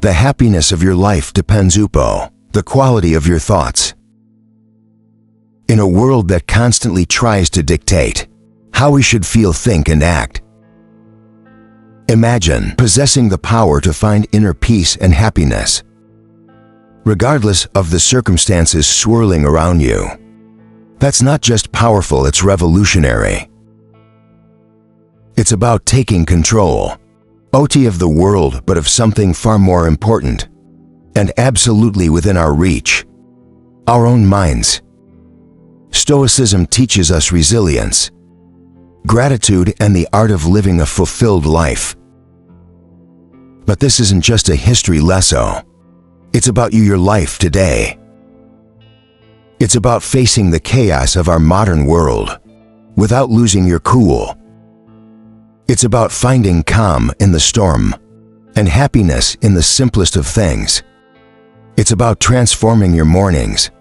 The happiness of your life depends upon the quality of your thoughts. In a world that constantly tries to dictate how we should feel, think, and act, imagine possessing the power to find inner peace and happiness, regardless of the circumstances swirling around you. That's not just powerful, it's revolutionary. It's about taking control, of the world, but of something far more important, and absolutely within our reach: our own minds. Stoicism teaches us resilience, gratitude, and the art of living a fulfilled life. But this isn't just a history lesson. It's about your life today. It's about facing the chaos of our modern world without losing your cool. It's about finding calm in the storm and happiness in the simplest of things. It's about transforming your mornings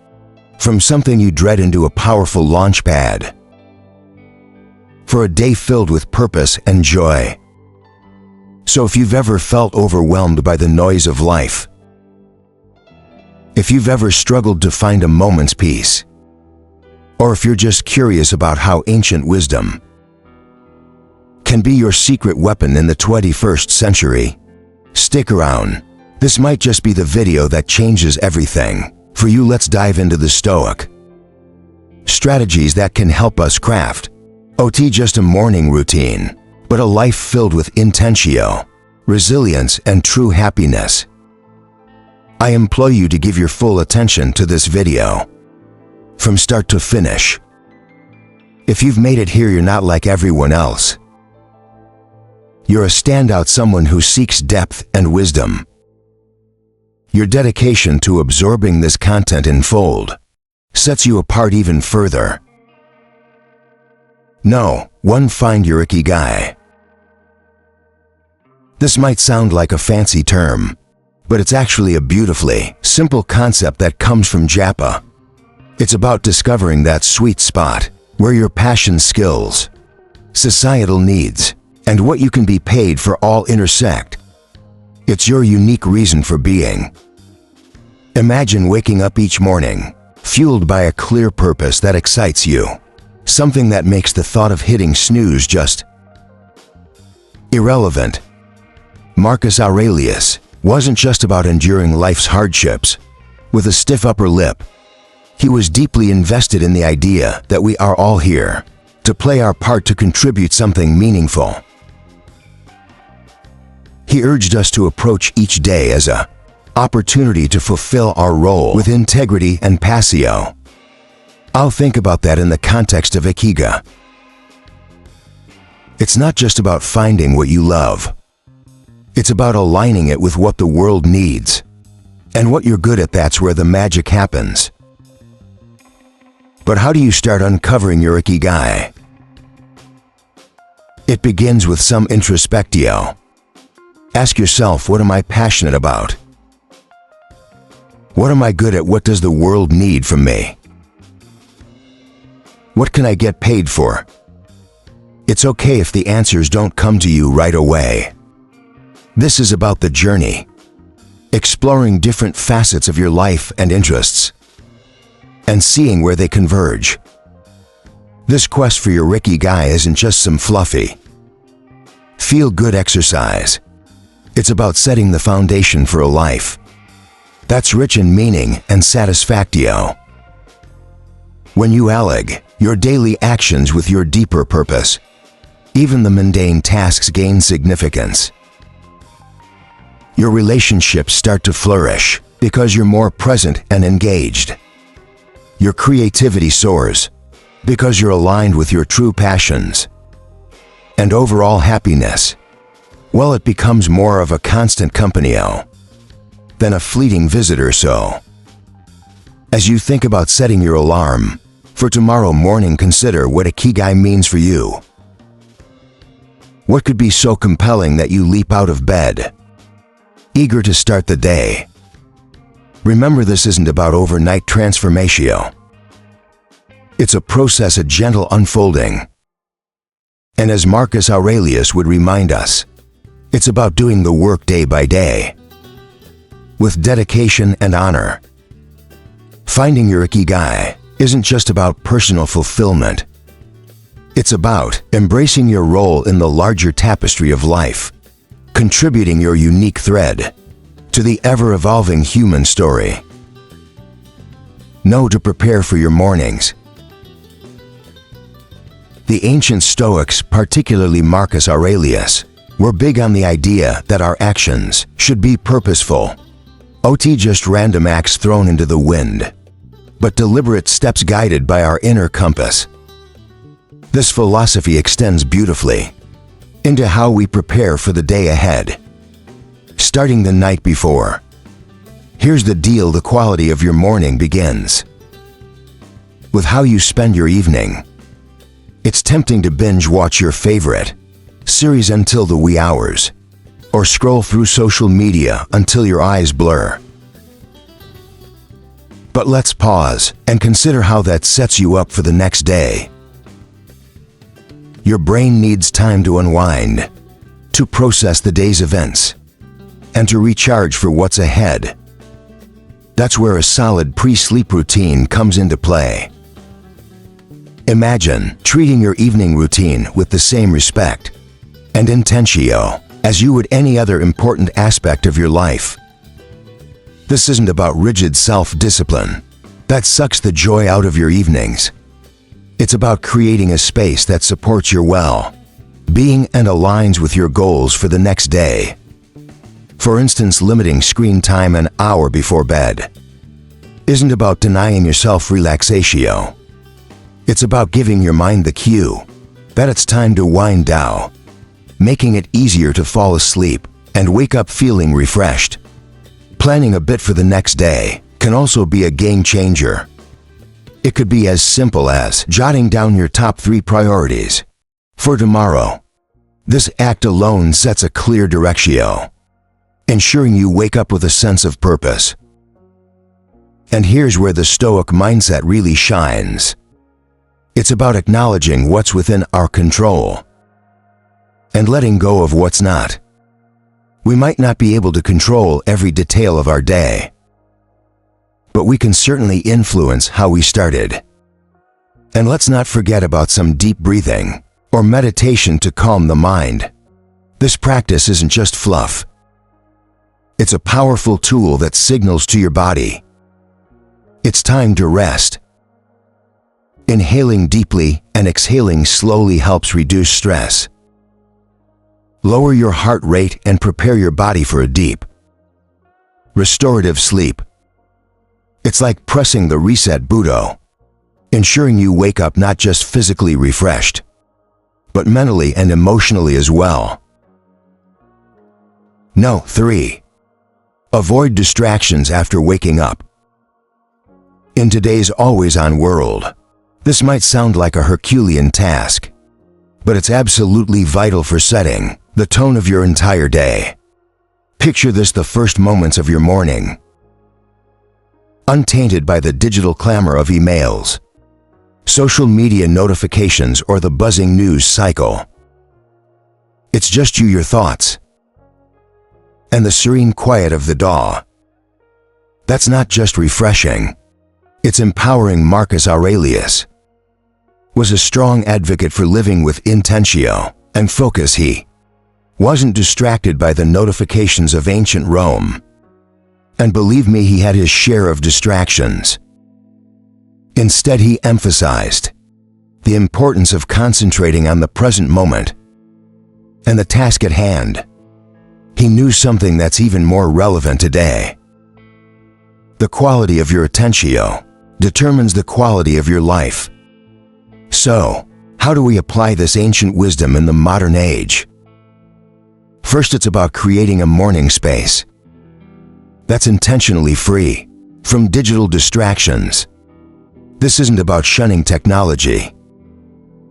from something you dread into a powerful launchpad for a day filled with purpose and joy. So if you've ever felt overwhelmed by the noise of life, if you've ever struggled to find a moment's peace, or if you're just curious about how ancient wisdom can be your secret weapon in the 21st century, stick around. This might just be the video that changes everything. For you, let's dive into the Stoic strategies that can help us craft just a morning routine, but a life filled with intentio, resilience, and true happiness. I implore you to give your full attention to this video, from start to finish. If you've made it here, you're not like everyone else. You're a standout, someone who seeks depth and wisdom. Your dedication to absorbing this content in full sets you apart even further. No, find your ikigai. This might sound like a fancy term, but it's actually a beautifully simple concept that comes from Japa. It's about discovering that sweet spot where your passion, skills, societal needs, and what you can be paid for all intersect. It's your unique reason for being. Imagine waking up each morning, fueled by a clear purpose that excites you, something that makes the thought of hitting snooze just irrelevant. Marcus Aurelius wasn't just about enduring life's hardships with a stiff upper lip. He was deeply invested in the idea that we are all here to play our part, to contribute something meaningful. He urged us to approach each day as an opportunity to fulfill our role with integrity and passio. I'll think about that in the context of ikigai. It's not just about finding what you love. It's about aligning it with what the world needs and what you're good at. That's where the magic happens. But how do you start uncovering your ikigai? It begins with some introspectio. Ask yourself, what am I passionate about? What am I good at? What does the world need from me? What can I get paid for? It's okay if the answers don't come to you right away. This is about the journey, exploring different facets of your life and interests, and seeing where they converge. This quest for your ikigai isn't just some fluffy, feel-good exercise. It's about setting the foundation for a life that's rich in meaning and satisfactio. When you align your daily actions with your deeper purpose, even the mundane tasks gain significance. Your relationships start to flourish because you're more present and engaged. Your creativity soars because you're aligned with your true passions. And overall happiness, well, it becomes more of a constant companio than a fleeting visitor. So, as you think about setting your alarm for tomorrow morning, consider what ikigai means for you. What could be so compelling that you leap out of bed, eager to start the day? Remember, this isn't about overnight transformatio. It's a process, a gentle unfolding. And as Marcus Aurelius would remind us, it's about doing the work day by day. with dedication and honor. Finding your ikigai isn't just about personal fulfillment. It's about embracing your role in the larger tapestry of life, contributing your unique thread to the ever-evolving human story. Know to prepare for your mornings. The ancient Stoics, particularly Marcus Aurelius, were big on the idea that our actions should be purposeful, not just random acts thrown into the wind, but deliberate steps guided by our inner compass. This philosophy extends beautifully into how we prepare for the day ahead. Starting the night before. Here's the deal: the quality of your morning begins with how you spend your evening. It's tempting to binge watch your favorite series until the wee hours, or scroll through social media until your eyes blur. But let's pause and consider how that sets you up for the next day. Your brain needs time to unwind, to process the day's events, and to recharge for what's ahead. That's where a solid pre-sleep routine comes into play. Imagine treating your evening routine with the same respect and intentio as you would any other important aspect of your life. This isn't about rigid self-discipline that sucks the joy out of your evenings. It's about creating a space that supports your well-being and aligns with your goals for the next day. For instance, limiting screen time an hour before bed isn't about denying yourself relaxatio. It's about giving your mind the cue that it's time to wind down, making it easier to fall asleep and wake up feeling refreshed. Planning a bit for the next day can also be a game changer. It could be as simple as jotting down your top 3 priorities for tomorrow. This act alone sets a clear directio, ensuring you wake up with a sense of purpose. And here's where the Stoic mindset really shines. It's about acknowledging what's within our control and letting go of what's not. We might not be able to control every detail of our day, but we can certainly influence how we started. And let's not forget about some deep breathing or meditation to calm the mind. This practice isn't just fluff. It's a powerful tool that signals to your body it's time to rest. Inhaling deeply and exhaling slowly helps reduce stress. Lower your heart rate and prepare your body for a deep, restorative sleep. It's like pressing the reset button, ensuring you wake up not just physically refreshed, but mentally and emotionally as well. No. 3. Avoid distractions after waking up. In today's always-on world, this might sound like a Herculean task, but it's absolutely vital for setting the tone of your entire day. Picture this: the first moments of your morning, untainted by the digital clamor of emails, social media notifications, or the buzzing news cycle. It's just you, your thoughts, and the serene quiet of the dawn. That's not just refreshing, it's empowering. Marcus Aurelius was a strong advocate for living with intentio and focus. He wasn't distracted by the notifications of ancient Rome. And believe me, he had his share of distractions. Instead, he emphasized the importance of concentrating on the present moment and the task at hand. He knew something that's even more relevant today. The quality of your attentio determines the quality of your life. So, how do we apply this ancient wisdom in the modern age? First, it's about creating a morning space that's intentionally free from digital distractions. This isn't about shunning technology,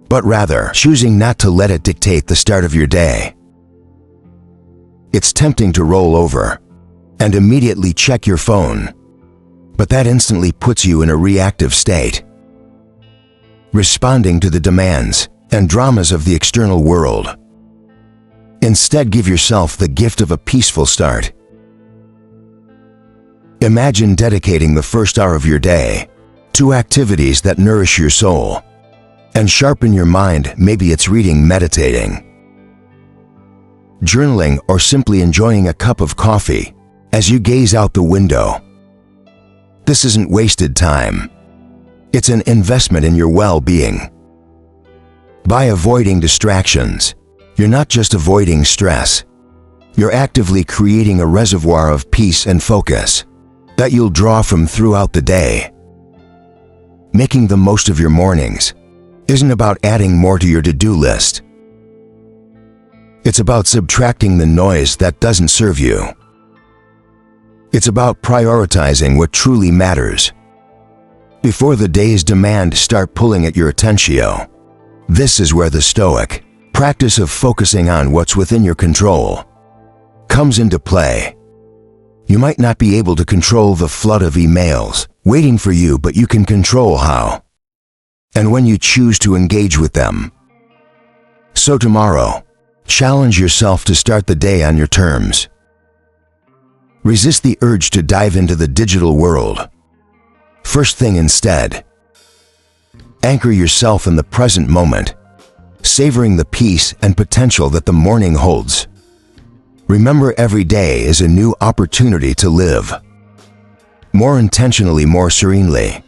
but rather choosing not to let it dictate the start of your day. It's tempting to roll over and immediately check your phone, but that instantly puts you in a reactive state, responding to the demands and dramas of the external world. Instead, give yourself the gift of a peaceful start. Imagine dedicating the first hour of your day to activities that nourish your soul and sharpen your mind. Maybe it's reading, meditating, journaling, or simply enjoying a cup of coffee as you gaze out the window. This isn't wasted time. It's an investment in your well-being. By avoiding distractions, you're not just avoiding stress. You're actively creating a reservoir of peace and focus that you'll draw from throughout the day. Making the most of your mornings isn't about adding more to your to-do list. It's about subtracting the noise that doesn't serve you. It's about prioritizing what truly matters before the day's demands start pulling at your attention. This is where the Stoic practice of focusing on what's within your control comes into play. You might not be able to control the flood of emails waiting for you, but you can control how and when you choose to engage with them. So tomorrow, challenge yourself to start the day on your terms. Resist the urge to dive into the digital world first thing instead. Anchor yourself in the present moment, savoring the peace and potential that the morning holds. Remember, every day is a new opportunity to live more intentionally, more serenely,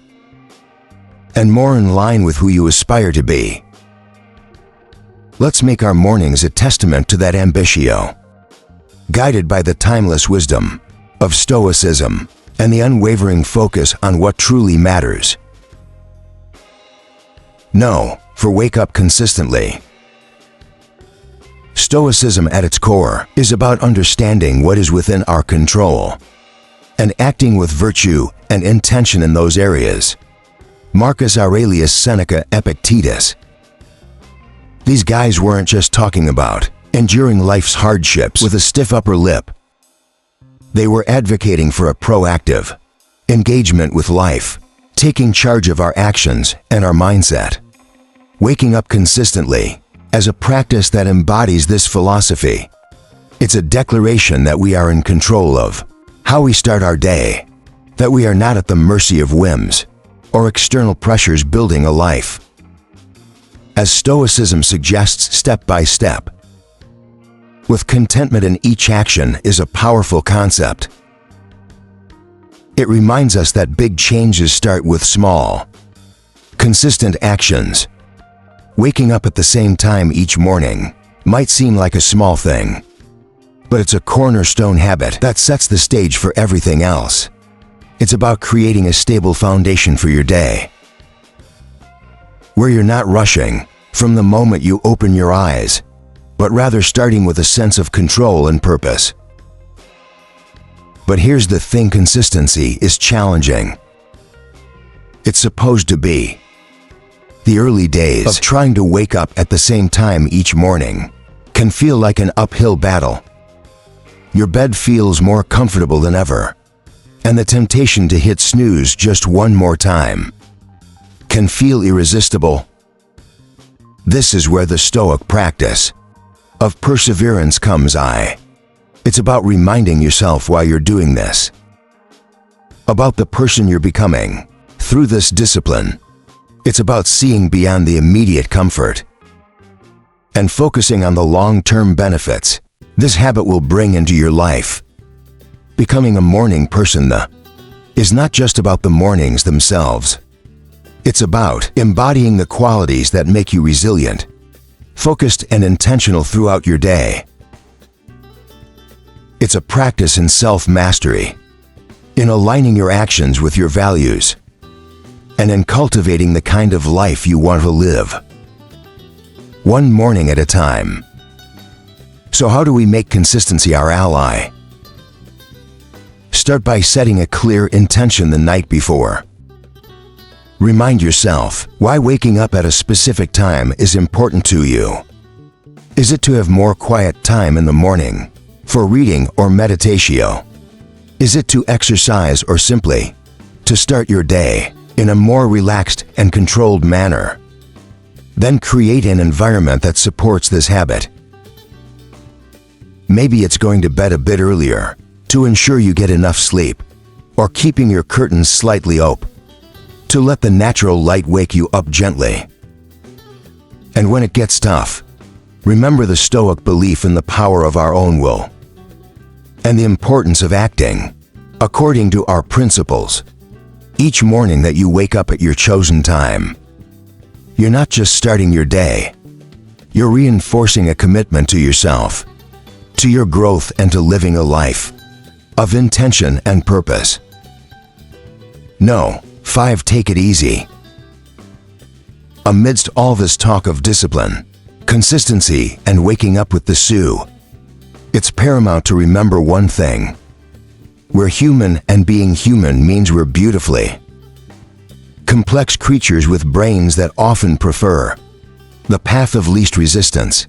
and more in line with who you aspire to be. Let's make our mornings a testament to that ambition, guided by the timeless wisdom of Stoicism and the unwavering focus on what truly matters. Know, for wake up consistently. Stoicism at its core is about understanding what is within our control and acting with virtue and intention in those areas. Marcus Aurelius, Seneca, Epictetus. These guys weren't just talking about enduring life's hardships with a stiff upper lip. They were advocating for a proactive engagement with life, taking charge of our actions and our mindset. Waking up consistently as a practice that embodies this philosophy. It's a declaration that we are in control of how we start our day, that we are not at the mercy of whims or external pressures building a life. As Stoicism suggests, step by step, with contentment in each action, is a powerful concept. It reminds us that big changes start with small, consistent actions. Waking up at the same time each morning might seem like a small thing, but it's a cornerstone habit that sets the stage for everything else. It's about creating a stable foundation for your day, where you're not rushing from the moment you open your eyes, but rather starting with a sense of control and purpose. But here's the thing: consistency is challenging. It's supposed to be. The early days of trying to wake up at the same time each morning can feel like an uphill battle. Your bed feels more comfortable than ever, and the temptation to hit snooze just one more time can feel irresistible. This is where the Stoic practice of perseverance comes in. It's about reminding yourself while you're doing this about the person you're becoming through this discipline. It's about seeing beyond the immediate comfort and focusing on the long-term benefits this habit will bring into your life. Becoming a morning person is not just about the mornings themselves. It's about embodying the qualities that make you resilient, focused, and intentional throughout your day. It's a practice in self-mastery, in aligning your actions with your values, and in cultivating the kind of life you want to live, one morning at a time. So how do we make consistency our ally? Start by setting a clear intention the night before. Remind yourself why waking up at a specific time is important to you. Is it to have more quiet time in the morning, for reading or meditation? Is it to exercise, or simply to start your day in a more relaxed and controlled manner? Then create an environment that supports this habit. Maybe it's going to bed a bit earlier to ensure you get enough sleep, or keeping your curtains slightly open, to let the natural light wake you up gently. And when it gets tough, remember the Stoic belief in the power of our own will and the importance of acting according to our principles. Each morning that you wake up at your chosen time, you're not just starting your day, you're reinforcing a commitment to yourself, to your growth, and to living a life of intention and purpose. No, 5. Take it easy. Amidst all this talk of discipline, consistency, and waking up with the Sioux, it's paramount to remember one thing. We're human, and being human means we're beautifully complex creatures with brains that often prefer the path of least resistance,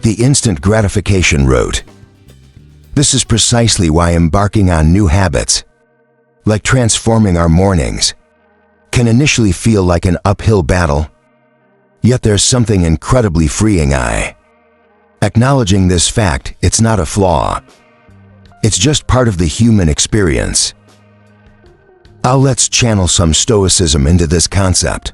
the instant gratification route. This is precisely why embarking on new habits, like transforming our mornings, can initially feel like an uphill battle. Yet there's something incredibly freeing. Acknowledging this fact, it's not a flaw. It's just part of the human experience. Let's channel some Stoicism into this concept.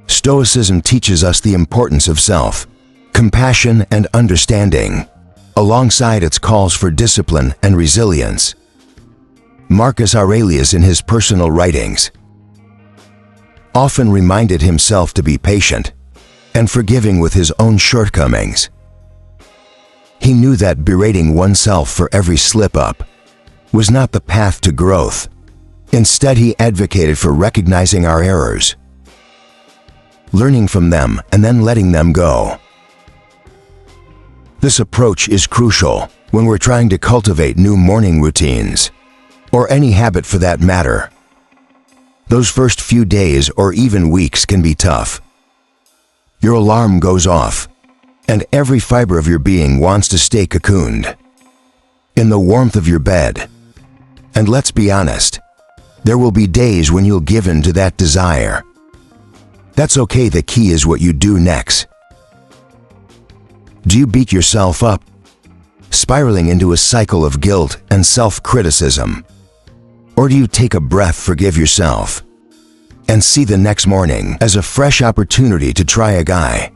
Stoicism teaches us the importance of self-compassion and understanding, alongside its calls for discipline and resilience. Marcus Aurelius, in his personal writings, often reminded himself to be patient and forgiving with his own shortcomings. He knew that berating oneself for every slip-up was not the path to growth. Instead, he advocated for recognizing our errors, learning from them, and then letting them go. This approach is crucial when we're trying to cultivate new morning routines, or any habit for that matter. Those first few days or even weeks can be tough. Your alarm goes off, and every fiber of your being wants to stay cocooned in the warmth of your bed. And let's be honest, there will be days when you'll give in to that desire. That's okay. The key is what you do next. Do you beat yourself up, spiraling into a cycle of guilt and self-criticism? Or do you take a breath, forgive yourself, and see the next morning as a fresh opportunity to try again?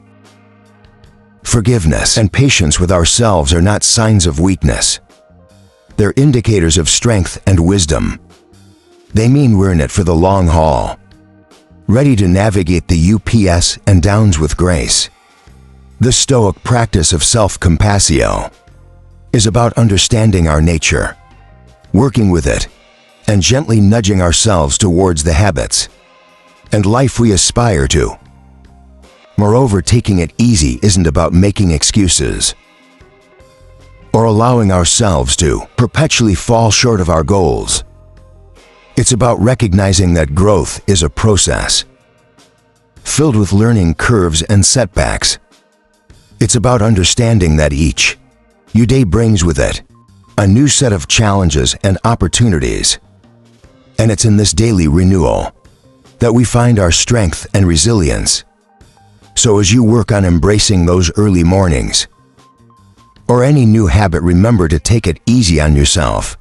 Forgiveness and patience with ourselves are not signs of weakness. They're indicators of strength and wisdom. They mean we're in it for the long haul, ready to navigate the ups and downs with grace. The Stoic practice of self-compassion is about understanding our nature, working with it, and gently nudging ourselves towards the habits and life we aspire to. Moreover, taking it easy isn't about making excuses or allowing ourselves to perpetually fall short of our goals. It's about recognizing that growth is a process filled with learning curves and setbacks. It's about understanding that each new day brings with it a new set of challenges and opportunities. And it's in this daily renewal that we find our strength and resilience. So as you work on embracing those early mornings, or any new habit, remember to take it easy on yourself.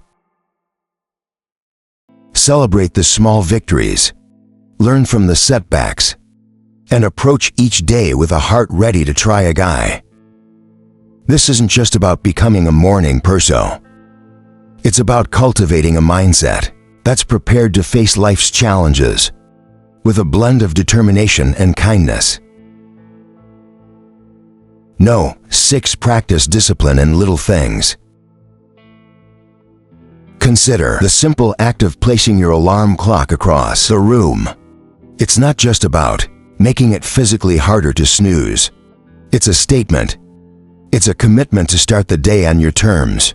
Celebrate the small victories, learn from the setbacks, and approach each day with a heart ready to try again. This isn't just about becoming a morning person. It's about cultivating a mindset that's prepared to face life's challenges with a blend of determination and kindness. No. 6. Practice discipline in little things. Consider the simple act of placing your alarm clock across the room. It's not just about making it physically harder to snooze. It's a statement. It's a commitment to start the day on your terms,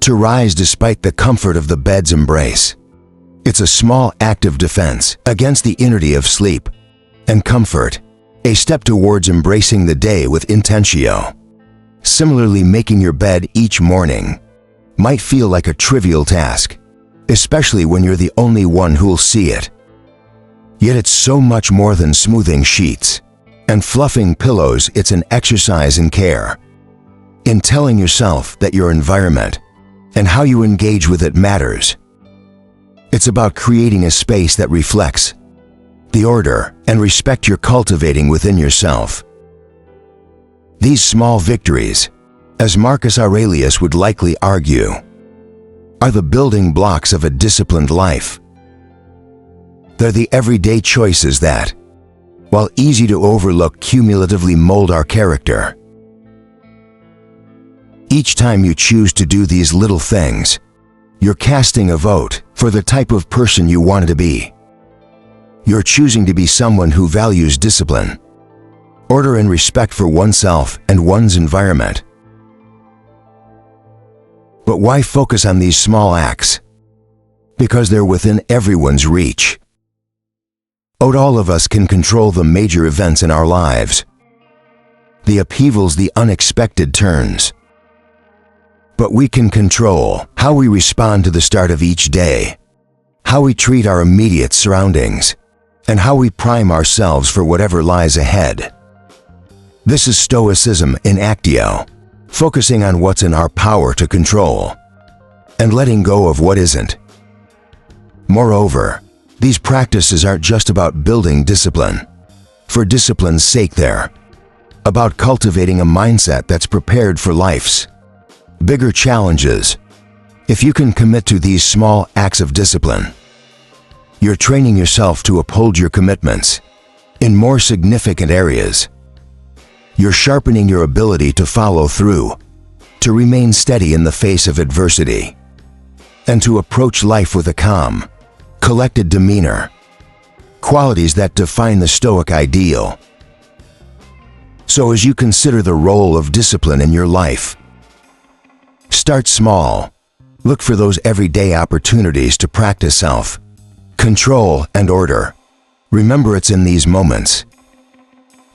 to rise despite the comfort of the bed's embrace. It's a small act of defense against the inertia of sleep and comfort, a step towards embracing the day with intentio. Similarly, making your bed each morning might feel like a trivial task, especially when you're the only one who'll see it. Yet it's so much more than smoothing sheets and fluffing pillows. It's an exercise in care, in telling yourself that your environment and how you engage with it matters. It's about creating a space that reflects the order and respect you're cultivating within yourself. These small victories, as Marcus Aurelius would likely argue, are the building blocks of a disciplined life. They're the everyday choices that, while easy to overlook, cumulatively mold our character. Each time you choose to do these little things, you're casting a vote for the type of person you want to be. You're choosing to be someone who values discipline, order, and respect for oneself and one's environment. But why focus on these small acts? Because they're within everyone's reach. All of us can control the major events in our lives, the upheavals, the unexpected turns. But we can control how we respond to the start of each day, how we treat our immediate surroundings, and how we prime ourselves for whatever lies ahead. This is Stoicism in actio, focusing on what's in our power to control, and letting go of what isn't. Moreover, these practices aren't just about building discipline for discipline's sake. They're about cultivating a mindset that's prepared for life's bigger challenges. If you can commit to these small acts of discipline, you're training yourself to uphold your commitments in more significant areas. You're sharpening your ability to follow through, to remain steady in the face of adversity, and to approach life with a calm, collected demeanor, qualities that define the Stoic ideal. So as you consider the role of discipline in your life, start small. Look for those everyday opportunities to practice self-control and order. Remember, it's in these moments,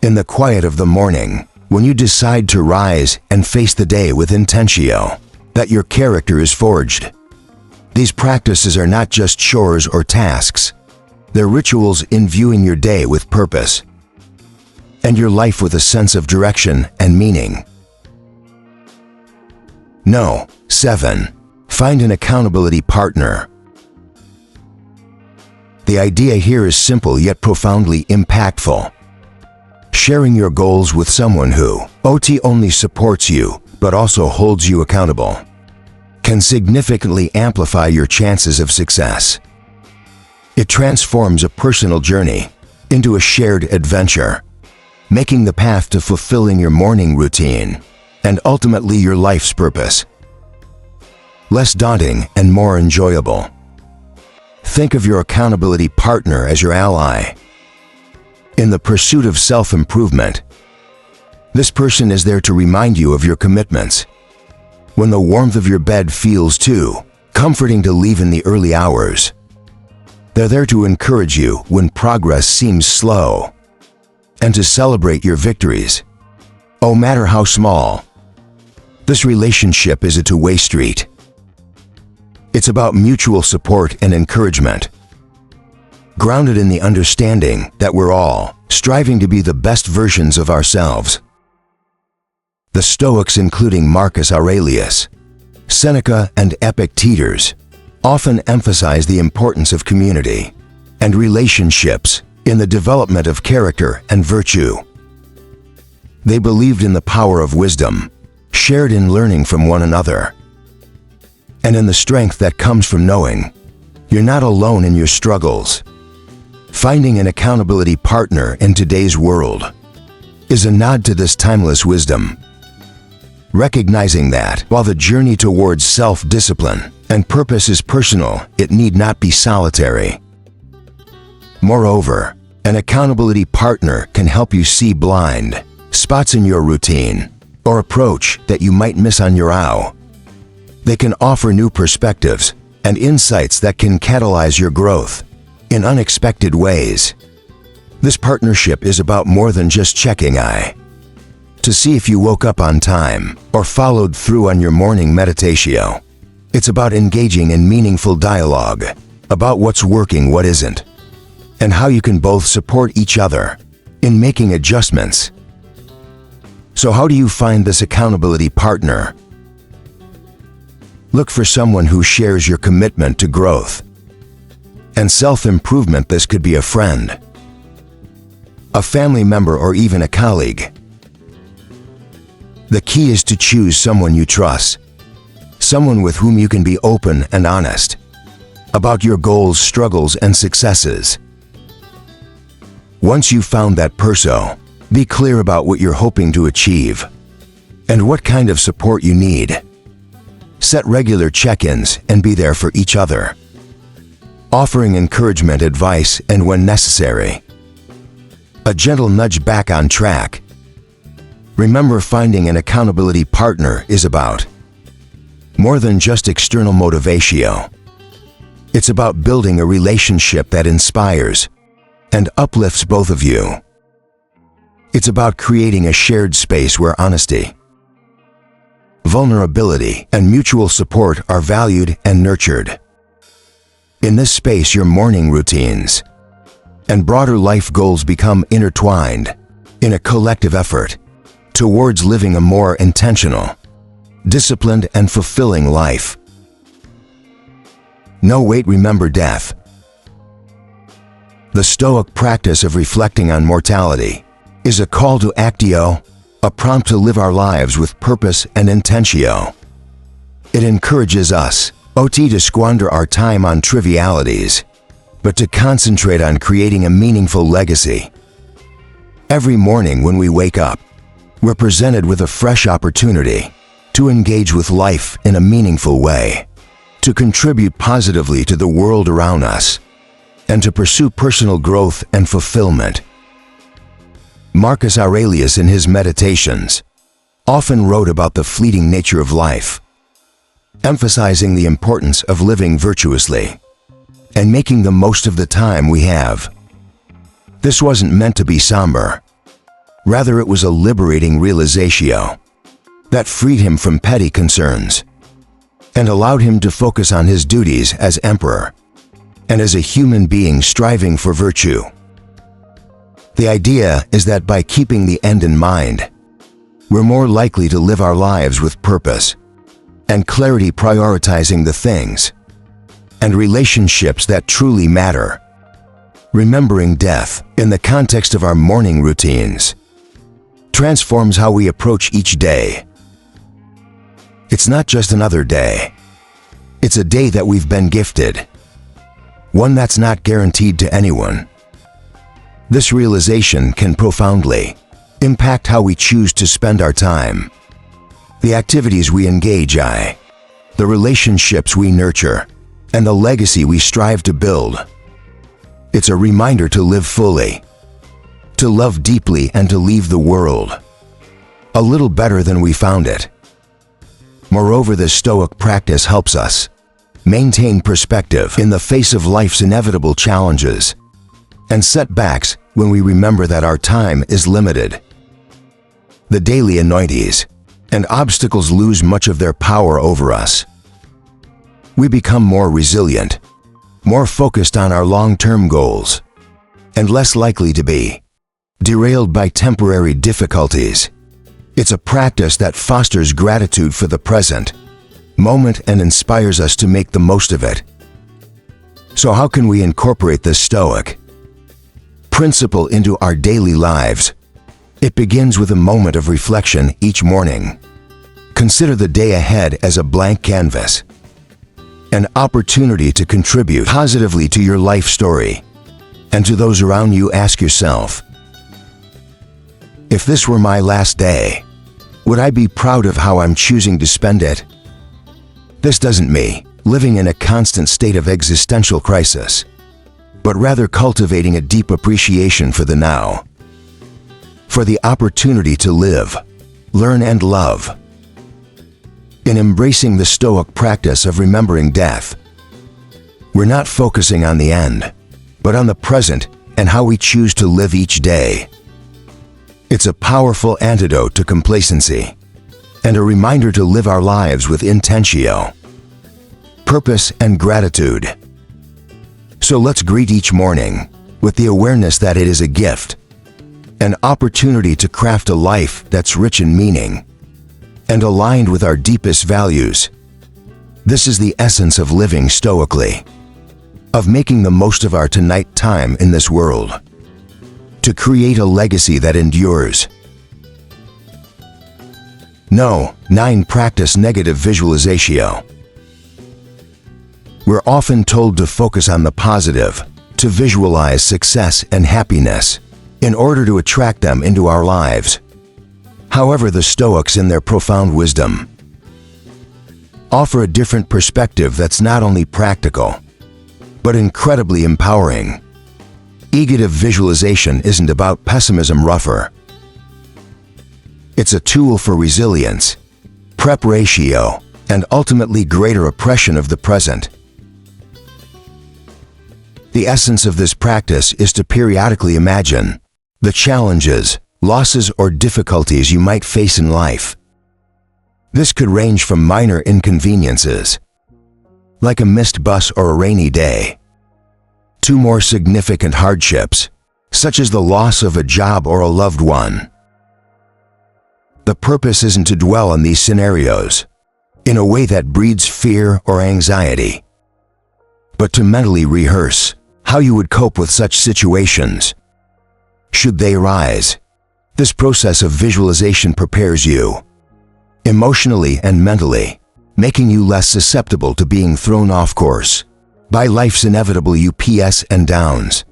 in the quiet of the morning, when you decide to rise and face the day with intentio, that your character is forged. These practices are not just chores or tasks. They're rituals in viewing your day with purpose, and your life with a sense of direction and meaning. 7. Find an accountability partner. The idea here is simple yet profoundly impactful. Sharing your goals with someone who not only supports you, but also holds you accountable, can significantly amplify your chances of success. It transforms a personal journey into a shared adventure, making the path to fulfilling your morning routine and ultimately your life's purpose less daunting and more enjoyable. Think of your accountability partner as your ally in the pursuit of self-improvement. This person is there to remind you of your commitments when the warmth of your bed feels too comforting to leave in the early hours. They're there to encourage you when progress seems slow, and to celebrate your victories, no matter how small. This relationship is a two-way street. It's about mutual support and encouragement, grounded in the understanding that we're all striving to be the best versions of ourselves. The Stoics, including Marcus Aurelius, Seneca, and Epictetus, often emphasize the importance of community and relationships in the development of character and virtue. They believed in the power of wisdom, shared in learning from one another, and in the strength that comes from knowing you're not alone in your struggles. Finding an accountability partner in today's world is a nod to this timeless wisdom, recognizing that while the journey towards self-discipline and purpose is personal, it need not be solitary. Moreover, an accountability partner can help you see blind spots in your routine or approach that you might miss on your own. They can offer new perspectives and insights that can catalyze your growth in unexpected ways. This partnership is about more than just checking to see if you woke up on time or followed through on your morning meditatio. It's about engaging in meaningful dialogue about what's working, what isn't, and how you can both support each other in making adjustments. So how do you find this accountability partner? Look for someone who shares your commitment to growth and self-improvement. This could be a friend, a family member, or even a colleague. The key is to choose someone you trust, someone with whom you can be open and honest about your goals, struggles, and successes. Once you've found that person, be clear about what you're hoping to achieve and what kind of support you need. Set regular check-ins and be there for each other, offering encouragement, advice, and when necessary, a gentle nudge back on track. Remember, finding an accountability partner is about more than just external motivation. It's about building a relationship that inspires and uplifts both of you. It's about creating a shared space where honesty, vulnerability, and mutual support are valued and nurtured. In this space, your morning routines and broader life goals become intertwined in a collective effort towards living a more intentional, disciplined, and fulfilling life. No, wait, remember death. The Stoic practice of reflecting on mortality is a call to actio, a prompt to live our lives with purpose and intentio. It encourages us, to squander our time on trivialities, but to concentrate on creating a meaningful legacy. Every morning when we wake up, we're presented with a fresh opportunity to engage with life in a meaningful way, to contribute positively to the world around us, and to pursue personal growth and fulfillment. Marcus Aurelius, in his Meditations, often wrote about the fleeting nature of life, emphasizing the importance of living virtuously and making the most of the time we have. This wasn't meant to be somber. Rather, it was a liberating realizatio that freed him from petty concerns and allowed him to focus on his duties as emperor and as a human being striving for virtue. The idea is that by keeping the end in mind, we're more likely to live our lives with purpose and clarity, prioritizing the things and relationships that truly matter. Remembering death in the context of our morning routines transforms how we approach each day. It's not just another day. It's a day that we've been gifted, one that's not guaranteed to anyone. This realization can profoundly impact how we choose to spend our time, the activities we engage in, the relationships we nurture, and the legacy we strive to build. It's a reminder to live fully, to love deeply, and to leave the world a little better than we found it. Moreover, the Stoic practice helps us maintain perspective in the face of life's inevitable challenges and setbacks when we remember that our time is limited. The daily annoyances and obstacles lose much of their power over us. We become more resilient, more focused on our long-term goals, and less likely to be derailed by temporary difficulties. It's a practice that fosters gratitude for the present moment and inspires us to make the most of it. So how can we incorporate this Stoic principle into our daily lives? It begins with a moment of reflection each morning. Consider the day ahead as a blank canvas, an opportunity to contribute positively to your life story and to those around you. Ask yourself, if this were my last day, would I be proud of how I'm choosing to spend it? This doesn't mean living in a constant state of existential crisis, but rather cultivating a deep appreciation for the now, for the opportunity to live, learn, and love. In embracing the Stoic practice of remembering death, we're not focusing on the end, but on the present and how we choose to live each day. It's a powerful antidote to complacency and a reminder to live our lives with intentio, purpose, and gratitude. So let's greet each morning with the awareness that it is a gift, an opportunity to craft a life that's rich in meaning and aligned with our deepest values. This is the essence of living stoically, of making the most of our tonight time in this world, to create a legacy that endures. No. 9. Practice negative visualization. We're often told to focus on the positive, to visualize success and happiness, in order to attract them into our lives. However, the Stoics, in their profound wisdom, offer a different perspective that's not only practical, but incredibly empowering. Negative visualization isn't about pessimism rougher. It's a tool for resilience, preparation, and ultimately greater appreciation of the present. The essence of this practice is to periodically imagine the challenges, losses, or difficulties you might face in life. This could range from minor inconveniences, like a missed bus or a rainy day, to more significant hardships, such as the loss of a job or a loved one. The purpose isn't to dwell on these scenarios in a way that breeds fear or anxiety, but to mentally rehearse how you would cope with such situations should they arise. This process of visualization prepares you emotionally and mentally, making you less susceptible to being thrown off course by life's inevitable ups and downs.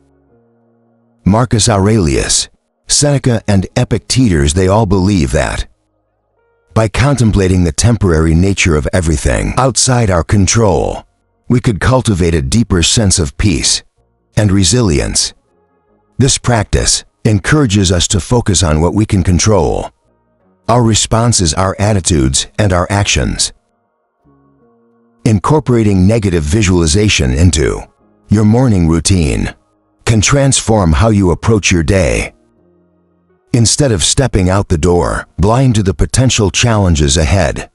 Marcus Aurelius, Seneca, and Epictetus, they all believe that by contemplating the temporary nature of everything outside our control, we could cultivate a deeper sense of peace and resilience. This practice encourages us to focus on what we can control, our responses, our attitudes, and our actions. Incorporating negative visualization into your morning routine can transform how you approach your day. Instead of stepping out the door, blind to the potential challenges ahead,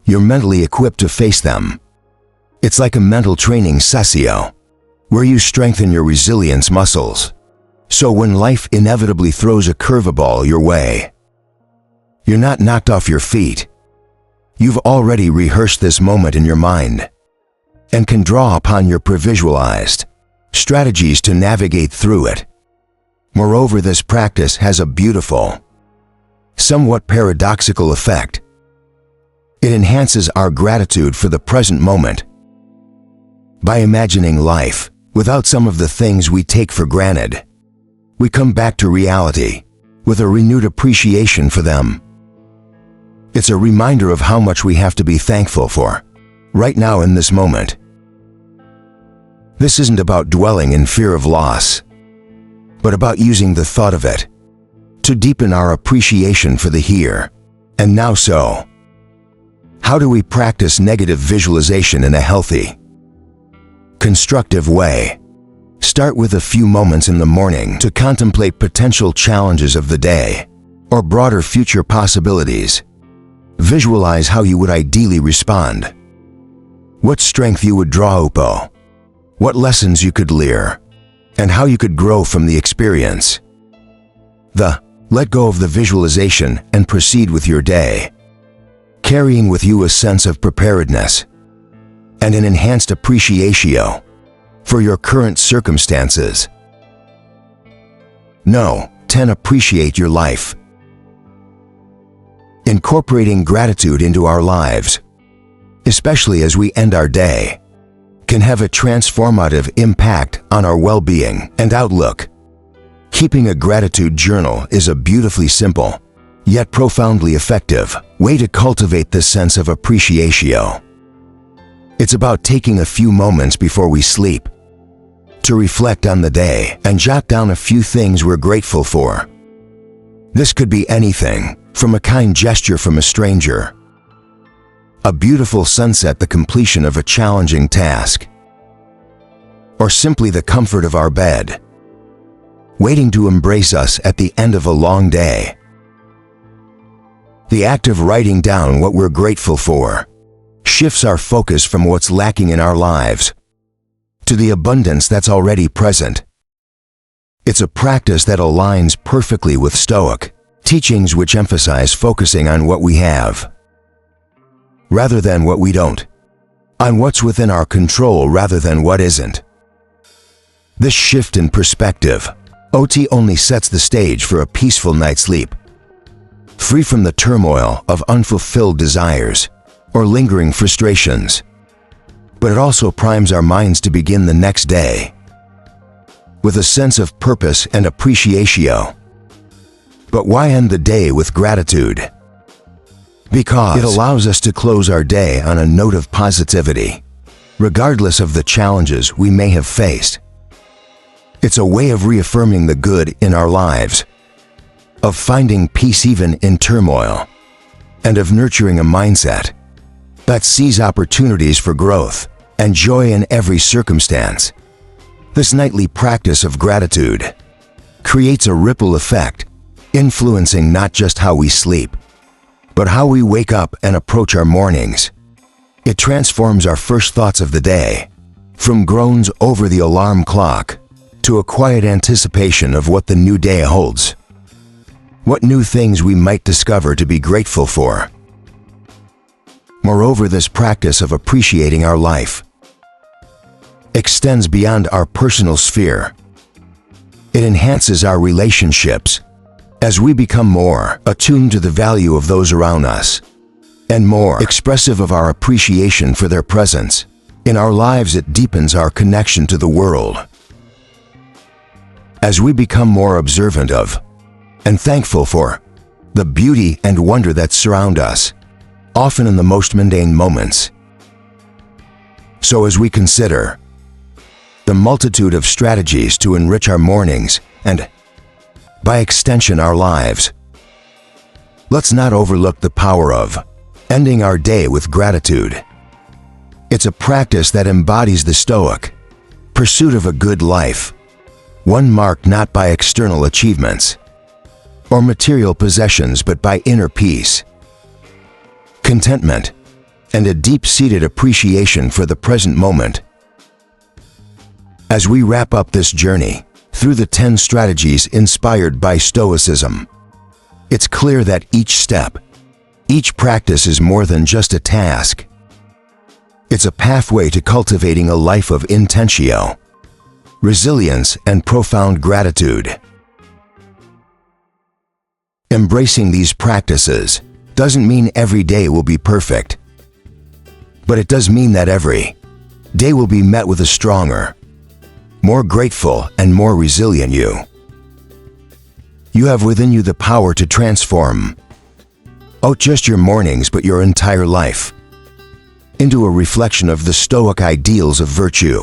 you're mentally equipped to face them. It's like a mental training session, where you strengthen your resilience muscles. So when life inevitably throws a curveball your way, you're not knocked off your feet. You've already rehearsed this moment in your mind and can draw upon your previsualized strategies to navigate through it. Moreover, this practice has a beautiful, somewhat paradoxical effect. It enhances our gratitude for the present moment. By imagining life without some of the things we take for granted, we come back to reality with a renewed appreciation for them. It's a reminder of how much we have to be thankful for right now in this moment. This isn't about dwelling in fear of loss, but about using the thought of it to deepen our appreciation for the here and now. So, how do we practice negative visualization in a healthy, constructive way? Start with a few moments in the morning to contemplate potential challenges of the day or broader future possibilities. Visualize how you would ideally respond, what strength you would draw upon, what lessons you could learn, and how you could grow from the experience. Let go of the visualization and proceed with your day, carrying with you a sense of preparedness and an enhanced appreciation for your current circumstances. 10. Appreciate your life. Incorporating gratitude into our lives, especially as we end our day, can have a transformative impact on our well-being and outlook. Keeping a gratitude journal is a beautifully simple, yet profoundly effective way to cultivate this sense of appreciation. It's about taking a few moments before we sleep to reflect on the day and jot down a few things we're grateful for. This could be anything from a kind gesture from a stranger, a beautiful sunset, the completion of a challenging task, or simply the comfort of our bed, waiting to embrace us at the end of a long day. The act of writing down what we're grateful for shifts our focus from what's lacking in our lives to the abundance that's already present. It's a practice that aligns perfectly with Stoic teachings, which emphasize focusing on what we have rather than what we don't. on what's within our control rather than what isn't. This shift in perspective, OT, only sets the stage for a peaceful night's sleep, free from the turmoil of unfulfilled desires or lingering frustrations. But it also primes our minds to begin the next day with a sense of purpose and appreciatio. But why end the day with gratitude? Because it allows us to close our day on a note of positivity, regardless of the challenges we may have faced. It's a way of reaffirming the good in our lives, of finding peace even in turmoil, and of nurturing a mindset that sees opportunities for growth and joy in every circumstance. This nightly practice of gratitude creates a ripple effect, influencing not just how we sleep, but how we wake up and approach our mornings. It transforms our first thoughts of the day, from groans over the alarm clock to a quiet anticipation of what the new day holds, what new things we might discover to be grateful for. Moreover, this practice of appreciating our life extends beyond our personal sphere. It enhances our relationships as we become more attuned to the value of those around us and more expressive of our appreciation for their presence in our lives. It deepens our connection to the world. As we become more observant of and thankful for the beauty and wonder that surround us, often in the most mundane moments. So as we consider the multitude of strategies to enrich our mornings and, by extension, our lives, let's not overlook the power of ending our day with gratitude. It's a practice that embodies the Stoic pursuit of a good life, one marked not by external achievements or material possessions, but by inner peace, contentment, and a deep-seated appreciation for the present moment. As we wrap up this journey through the 10 strategies inspired by Stoicism, it's clear that each step, each practice is more than just a task. It's a pathway to cultivating a life of intentio, resilience, and profound gratitude. Embracing these practices doesn't mean every day will be perfect, but it does mean that every day will be met with a stronger, more grateful, and more resilient you. You have within you the power to transform, just your mornings, but your entire life, into a reflection of the Stoic ideals of virtue,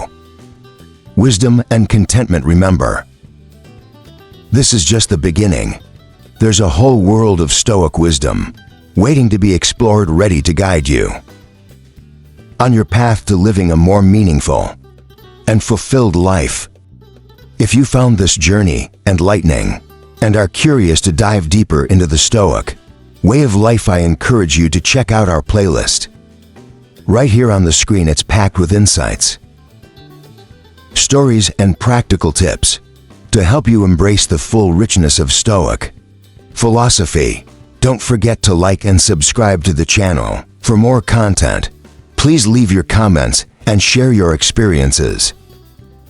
wisdom, and contentment. Remember, this is just the beginning. There's a whole world of Stoic wisdom waiting to be explored, ready to guide you on your path to living a more meaningful and fulfilled life. If you found this journey enlightening and are curious to dive deeper into the Stoic way of life, I encourage you to check out our playlist. Right here on the screen, it's packed with insights, stories, and practical tips to help you embrace the full richness of Stoic philosophy. Don't forget to like and subscribe to the channel for more content. Please leave your comments and share your experiences.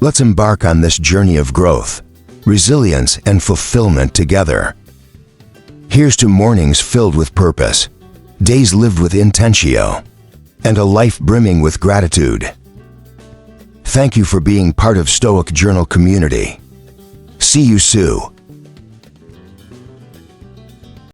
Let's embark on this journey of growth, resilience, and fulfillment together. Here's to mornings filled with purpose, days lived with intentio, and a life brimming with gratitude. Thank you for being part of Stoic Journal community. See you soon.